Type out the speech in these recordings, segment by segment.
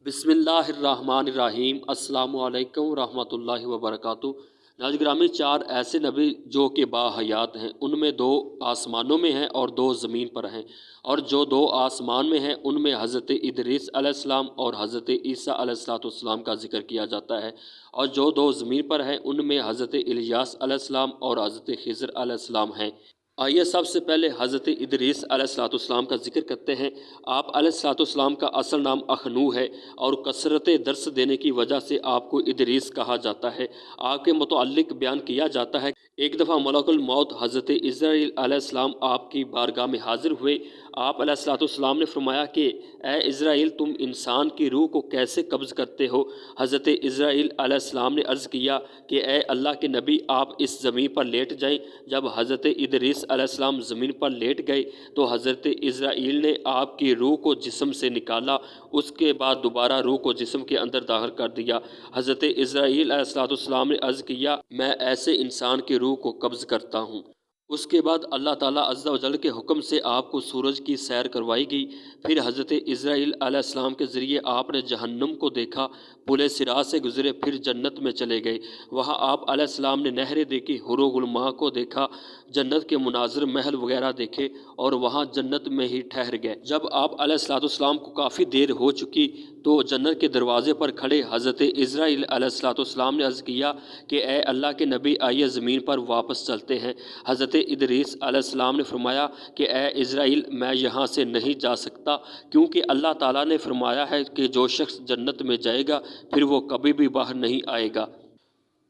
बिस्मिल्लाहिर्रहमानिर्रहीम। अस्सलाम वालेकुम रहमतुल्लाहि व बरकातुहू। नाज़रीन ग्रामी, चार ऐसे नबी जो कि बाहयात हैं, उनमें दो आसमानों में हैं और दो ज़मीन पर हैं। और जो दो आसमान में हैं उनमें हज़रत इदरीस अलैहिस्सलाम और हज़रत ईसा अलैहिस्सलाम का ज़िक्र किया जाता है। और जो दो ज़मीन पर हैं उनमें हज़रत इलियास अलैहिस्सलाम और हज़रत खिज़र अलैहिस्सलाम हैं। आइए सबसे पहले हज़रत इदरीस अलैहिस्सलाम का जिक्र करते हैं। आप अलैहिस्सलाम का असल नाम अखनू है और कसरत दर्स देने की वजह से आपको इदरीस कहा जाता है। आपके मुतअल्लिक़ बयान किया जाता है, एक दफ़ा मलकुल मौत हज़रत इज़राइल अलैहिस्सलाम आपकी बारगाह में हाजिर हुए। आप अलैहिस्सलाम ने फरमाया कि ए इज़राइल, तुम इंसान की रूह को कैसे कब्ज़ करते हो? हज़रत इज़राइल अलैहिस्सलाम ने अर्ज़ किया कि ए अल्लाह के नबी, आप इस ज़मीन पर लेट जाएं। जब हज़रत इदरीस अलैहिस्सलाम ज़मीन पर लेट गए तो हज़रत इज़राइल ने आपकी रूह को जिस्म से निकाला, उसके बाद दोबारा रूह को जिस्म के अंदर दाखिल कर दिया। हज़रत इज़राइल अलैहिस्सलाम ने अर्ज़ किया, मैं ऐसे इंसान की रूह को कब्ज़ करता हूँ। उसके बाद अल्लाह ताला अज़्ज़ा व जल के हुक्म से आपको सूरज की सैर करवाई गई। फिर हज़रत इज़राइल अलैहिस्सलाम के ज़रिए आपने जहन्नुम को देखा, पुले सिरात से गुज़रे, फिर जन्नत में चले गए। वहाँ आप अलैहिस्सलाम ने नहरें देखी, हुरो गुलमा को देखा, जन्नत के मुनाज़र महल वगैरह देखे और वहाँ जन्नत में ही ठहर गए। जब आप अलैहिस्सलाम को काफ़ी देर हो चुकी तो जन्नत के दरवाज़े पर खड़े हज़रत इज़राइल अलैहिस्सलाम ने अर्ज़ किया कि ए अल्लाह के नबी, आइए ज़मीन पर वापस चलते हैं। हज़रत इदरीस अलैहिस्सलाम ने फरमाया कि ए इज़राइल, मैं यहाँ से नहीं जा सकता, क्योंकि अल्लाह ताला ने फरमाया है कि जो शख्स जन्नत में जाएगा फिर वो कभी भी बाहर नहीं आएगा।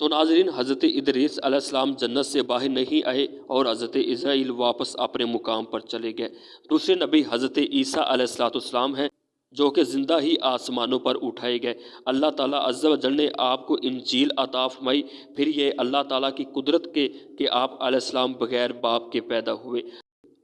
तो नाज़रीन, हज़रत इदरीस अलैहिस्सलाम जन्नत से बाहर नहीं आए और हज़रत इज़राइल वापस अपने मुकाम पर चले गए। दूसरे नबी हज़रत ईसा अलैहिस्सलाम हैं जो कि ज़िंदा ही आसमानों पर उठाए गए। अल्लाह ताला अज़्ज़ा व जल ने आपको इंजील अता फरमाई। फिर ये अल्लाह ताला की कुदरत के कि आप अलैहिस्सलाम बग़ैर बाप के पैदा हुए।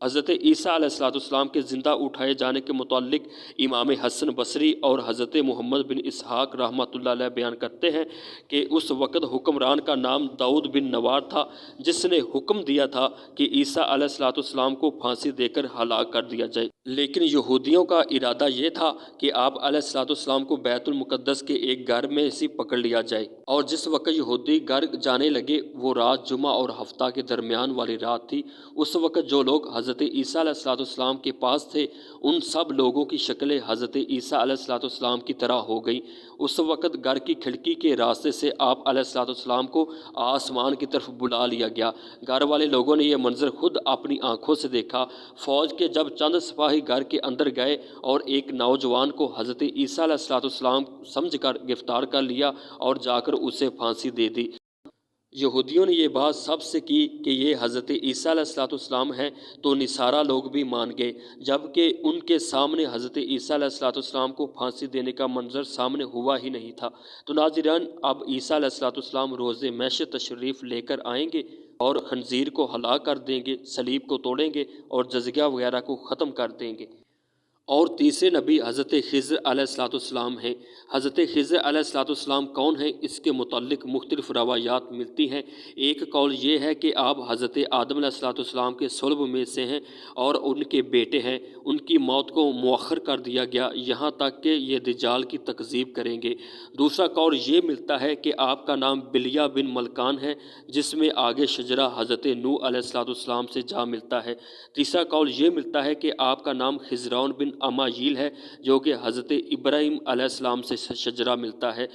हज़रत ईसा अलैहिस्सलाम के ज़िंदा उठाए जाने के मुतालिक इमाम हसन बसरी और हज़रत मोहम्मद बिन इसहाक़ रहमतुल्लाह अलैह बयान करते हैं कि उस वक़्त हुक्मरान का नाम दाऊद बिन नवार था, जिसने हुक्म दिया था कि ईसा अलैहिस्सलाम को फांसी देकर हलाक कर दिया जाए। लेकिन यहूदियों का इरादा ये था कि आप अलैहिस्सलाम को बैतुल मुक़द्दस के एक घर में से पकड़ लिया जाए। और जिस वक़्त यहूदी घर जाने लगे वो रात जुमा और हफ्ता के दरमियान वाली रात थी। उस वक़्त जो लोग हज़रत ईसा अलैहिस्सलाम के पास थे उन सब लोगों की शक्लें हज़रत ईसा अलैहिस्सलाम की तरह हो गई। उस वक़्त घर की खिड़की के रास्ते से आप अलैहिस्सलाम को आसमान की तरफ बुला लिया गया। घर वाले लोगों ने यह मंजर खुद अपनी आंखों से देखा। फ़ौज के जब चंद सिपाही घर के अंदर गए और एक नौजवान को हज़रत ईसा अलैहिस्सलाम समझ कर गिरफ़्तार कर लिया और जाकर उसे फांसी दे दी। यहूदियों ने ये बात सबसे की कि ये हज़रत ईसा अलैहिस्सलाम हैं, तो निसारा लोग भी मान गए, जबकि उनके सामने हज़रत ईसा अलैहिस्सलाम को फांसी देने का मंजर सामने हुआ ही नहीं था। तो नाज़रीन, अब ईसा अलैहिस्सलाम रोज़े महशर तशरीफ़ लेकर आएंगे और खंजीर को हलाक कर देंगे, सलीब को तोड़ेंगे और जज़िया वगैरह को ख़त्म कर देंगे। और तीसरे नबी हज़रत खिज़र अलैहिस्सलाम हैं। हज़रत खिज़र अलैहिस्सलाम कौन है, इसके मुतालिक मुख्तलिफ़ रवायात मिलती हैं। एक कौल ये है कि आप हज़रत आदम अलैहिस्सलाम के सुल्ब में से हैं और उनके बेटे हैं। उनकी मौत को मुअख्खर कर दिया गया यहाँ तक कि ये दज्जाल की तकज़ीब करेंगे। दूसरा कौल ये मिलता है कि आपका नाम बिलिया बिन मलकान है, जिसमें आगे शजरा हज़रत नूह अलैहिस्सलाम से जा मिलता है। तीसरा कौल ये मिलता है कि आपका नाम खिज़रौन बिन अमायील है, जो कि हज़रत इब्राहीम अलैहिस्सलाम से शजरा मिलता है।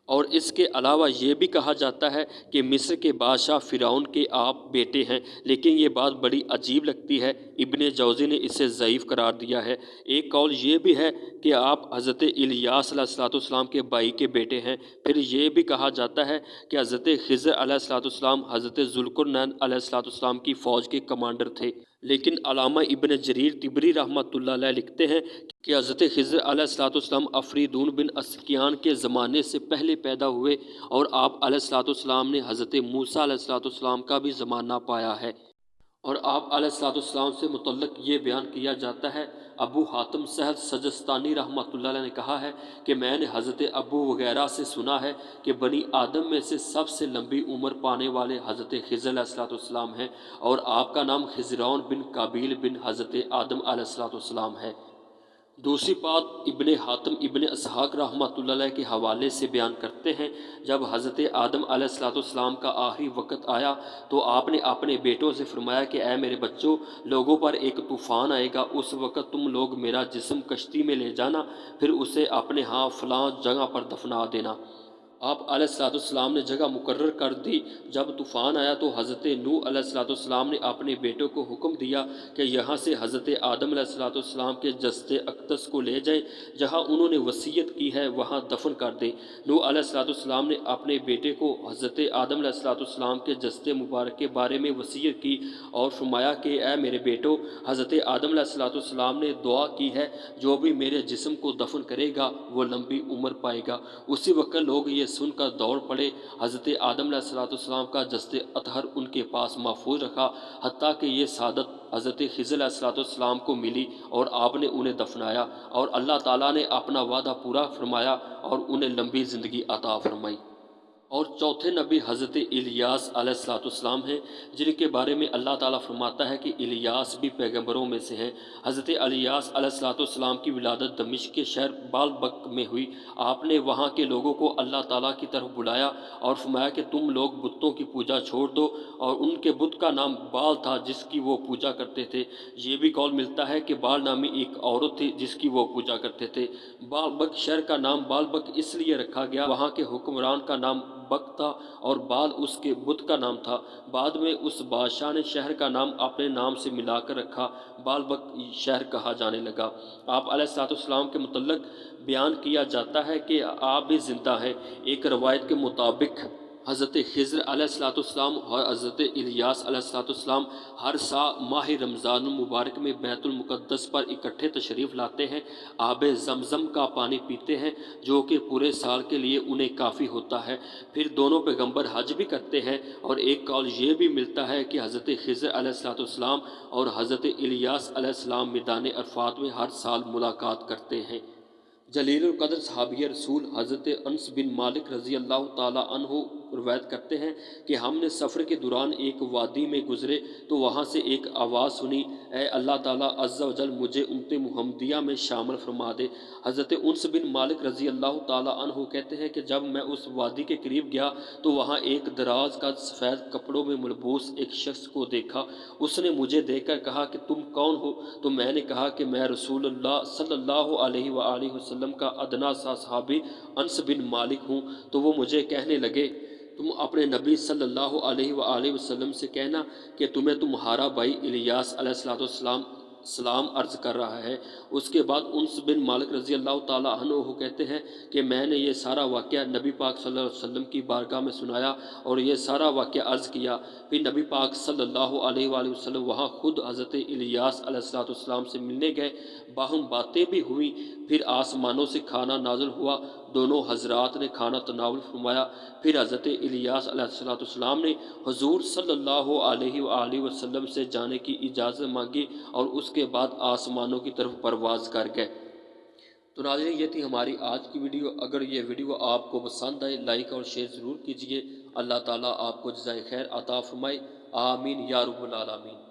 और इसके अलावा ये भी कहा जाता है कि मिस्र के बादशाह फ़िरौन के आप बेटे हैं, लेकिन ये बात बड़ी अजीब लगती है। इब्ने जौज़ी ने इसे ज़ईफ़ करार दिया है। एक कौल ये भी है कि आप हज़रत इलियास अलैहिस्सलाम के भाई के बेटे हैं। फिर ये भी कहा जाता है कि हज़रत खिज़र अलैहिस्सलाम हज़रत ज़ुल्क़रनैन अलैहिस्सलाम की फ़ौज के कमांडर थे। लेकिन अलामा इब्न जरीर तिबरी रहमतुल्लाह अलैह लिखते हैं कि हज़रत खिज़र अलैहिस्सलाम अफ़रीदून बिन अस्कियान के ज़माने से पहले पैदा हुए और आप अलैहिस्सलाम ने हज़रत मूसा अलैहिस्सलाम का भी ज़माना पाया है। और आप अलैहिस्सलाम से मुतल्लक़ ये बयान किया जाता है, अबू हातिम सहल सजस्तानी रहमतुल्लाह अलैह ने कहा है कि मैंने हज़रत अबू वगैरह से सुना है कि बनी आदम में से सबसे लंबी उम्र पाने वाले हज़रत खिज़र अलैहिस्सलाम हैं और आपका नाम खिज़रौन बिन काबील बिन हज़रत आदम अलैहिस्सलाम है। دوسری بات ابن حاتم ابن اسحاق رحمۃ اللہ کے حوالے سے بیان کرتے ہیں، جب حضرت آدم علیہ السلام کا آخری وقت آیا تو آپ نے اپنے بیٹوں سے فرمایا کہ اے میرے بچوں، لوگوں پر ایک طوفان آئے گا، اس وقت تم لوگ میرا جسم کشتی میں لے جانا، پھر اسے اپنے ہاں فلاں جگہ پر دفنا دینا۔ آپ علیہ السلام نے جگہ مقرر کر دی۔ جب طوفان آیا تو حضرت نوح علیہ السلام نے اپنے بیٹوں کو حکم دیا کہ یہاں سے حضرت آدم علیہ السلام کے جسد اقدس کو لے جائیں، جہاں انہوں نے وصیت کی ہے وہاں دفن کر دیں۔ نوح علیہ السلام نے اپنے بیٹے کو حضرت آدم علیہ السلام کے جسد مبارک کے بارے میں وصیت کی اور فرمایا کہ اے میرے بیٹو، حضرت آدم علیہ السلام نے دعا کی ہے، جو بھی میرے جسم کو دفن کرے گا وہ لمبی عمر پائے گا۔ اسی وقت لوگ یہ سن کر دوڑ پڑے۔ حضرت آدم علیہ السلام کا جسد اطہر ان کے پاس محفوظ رکھا، حتیٰ کہ یہ سعادت حضرت خضر علیہ السلام کو ملی اور آپ نے انہیں دفنایا، اور اللہ تعالیٰ نے اپنا وعدہ پورا فرمایا اور انہیں لمبی زندگی عطا فرمائی۔ اور چوتھے نبی حضرت الیاس علیہ السلام ہیں، جن کے بارے میں اللہ تعالیٰ فرماتا ہے کہ الیاس بھی پیغمبروں میں سے ہیں۔ حضرت الیاس علیہ السلام کی ولادت دمشق کے شہر بالبک میں ہوئی۔ آپ نے وہاں کے لوگوں کو اللہ تعالیٰ کی طرف بلایا اور فرمایا کہ تم لوگ بتوں کی پوجا چھوڑ دو، اور ان کے بت کا نام بال تھا جس کی وہ پوجا کرتے تھے۔ یہ بھی قول ملتا ہے کہ بال نامی ایک عورت تھی جس کی وہ پوجا کرتے تھے۔ بالبک شہر کا نام بالبک اس لیے رکھا گیا، وہاں کے حکمران کا نام بک تھا اور بال اس کے بت کا نام تھا۔ بعد میں اس بادشاہ نے شہر کا نام اپنے نام سے ملا کر رکھا، بالبک شہر کہا جانے لگا۔ آپ علیہ السلام کے متعلق بیان کیا جاتا ہے کہ آپ بھی زندہ ہیں۔ ایک روایت کے مطابق حضرت خضر علیہ السلام اور حضرت الیاس علیہ السلام ہر سال ماہ رمضان المبارک میں بیت المقدس پر اکٹھے تشریف لاتے ہیں، آب زمزم کا پانی پیتے ہیں جو کہ پورے سال کے لیے انہیں کافی ہوتا ہے۔ پھر دونوں پیغمبر حج بھی کرتے ہیں، اور ایک قول یہ بھی ملتا ہے کہ حضرت خضر علیہ السلام اور حضرت الیاس علیہ السلام میدان عرفات میں ہر سال ملاقات کرتے ہیں۔ جلیل القدر صحابی رسول حضرت انس بن مالک رضی اللہ تعالیٰ عنہ روایت کرتے ہیں کہ ہم نے سفر کے دوران ایک وادی میں گزرے تو وہاں سے ایک آواز سنی، اے اللہ تعالیٰ عز و جل مجھے امت محمدیہ میں شامل فرما دے۔ حضرت انس بن مالک رضی اللہ تعالیٰ عنہ کہتے ہیں کہ جب میں اس وادی کے قریب گیا تو وہاں ایک دراز کا سفید کپڑوں میں ملبوس ایک شخص کو دیکھا۔ اس نے مجھے دیکھ کر کہا کہ تم کون ہو؟ تو میں نے کہا کہ میں رسول اللہ صلی اللہ علیہ وآلہ وسلم کا ادنا سا صحابی انس بن مالک ہوں۔ تو وہ مجھے کہنے لگے، تم اپنے نبی صلی اللہ علیہ وآلہ وسلم سے کہنا کہ تمہیں تمہارا بھائی الیاس علیہ السلام سلام عرض کر رہا ہے۔ اس کے بعد انس بن مالک رضی اللہ تعالیٰ عنہ کہتے ہیں کہ میں نے یہ سارا واقعہ نبی پاک صلی اللہ علیہ وسلم کی بارگاہ میں سنایا اور یہ سارا واقعہ عرض کیا۔ پھر نبی پاک صلی اللہ علیہ وآلہ وسلم وہاں خود حضرت الیاس علیہ السلام سے ملنے گئے، باہم باتیں بھی ہوئیں۔ پھر آسمانوں سے کھانا نازل ہوا، دونوں حضرات نے کھانا تناول فرمایا۔ پھر حضرت الیاس علیہ السلام نے حضور صلی اللہ علیہ وآلہ وسلم سے جانے کی اجازت مانگی اور اس کے بعد آسمانوں کی طرف پرواز کر گئے۔ تو ناظرین، یہ تھی ہماری آج کی ویڈیو۔ اگر یہ ویڈیو آپ کو پسند آئے لائک اور شیئر ضرور کیجیے۔ اللہ تعالیٰ آپ کو جزائے خیر عطا فرمائے، آمین یا رب العالمین۔